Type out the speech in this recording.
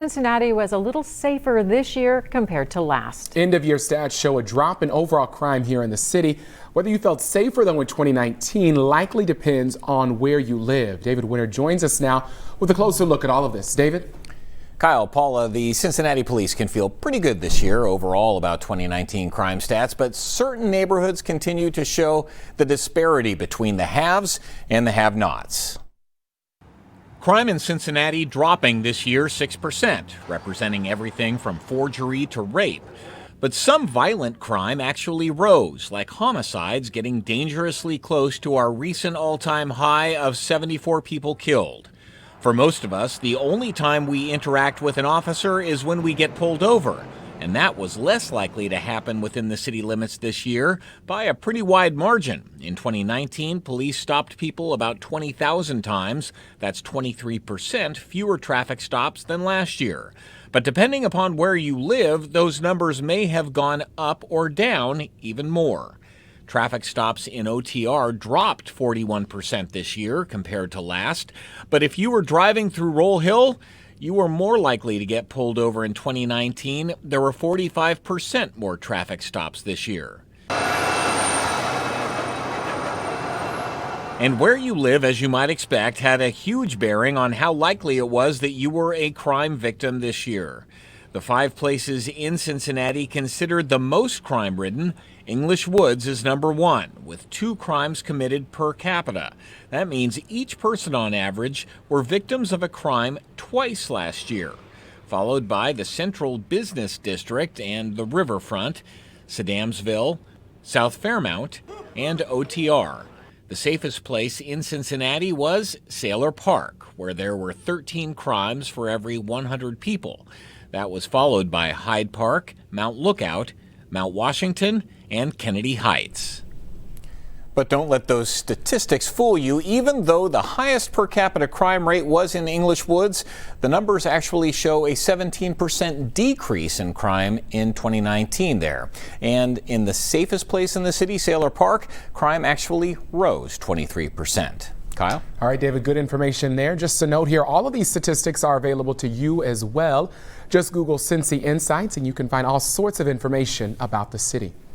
Cincinnati was a little safer this year compared to last. End of year stats show a drop in overall crime here in the city. Whether you felt safer than in 2019 likely depends on where you live. David Winter joins us now with a closer look at all of this. David? Kyle, Paula, the Cincinnati police can feel pretty good this year overall about 2019 crime stats, but certain neighborhoods continue to show the disparity between the haves and the have-nots. Crime in Cincinnati dropping this year 6%, representing everything from forgery to rape. But some violent crime actually rose, like homicides getting dangerously close to our recent all-time high of 74 people killed. For most of us, the only time we interact with an officer is when we get pulled over. And that was less likely to happen within the city limits this year by a pretty wide margin. In 2019, police stopped people about 20,000 times. That's 23% fewer traffic stops than last year. But depending upon where you live, those numbers may have gone up or down even more. Traffic stops in OTR dropped 41% this year compared to last. But if you were driving through Roll Hill, you were more likely to get pulled over in 2019. There were 45% more traffic stops this year. And where you live, as you might expect, had a huge bearing on how likely it was that you were a crime victim this year. The 5 places in Cincinnati considered the most crime-ridden, English Woods is number 1, with 2 crimes committed per capita. That means each person on average were victims of a crime twice last year, followed by the Central Business District and the Riverfront, Sedamsville, South Fairmount, and OTR. The safest place in Cincinnati was Sailor Park, where there were 13 crimes for every 100 people. That was followed by Hyde Park, Mount Lookout, Mount Washington, and Kennedy Heights. But don't let those statistics fool you. Even though the highest per capita crime rate was in English Woods, the numbers actually show a 17% decrease in crime in 2019 there. And in the safest place in the city, Sailor Park, crime actually rose 23%. Kyle? All right, David, good information there. Just a note here, all of these statistics are available to you as well. Just Google Cincy Insights and you can find all sorts of information about the city.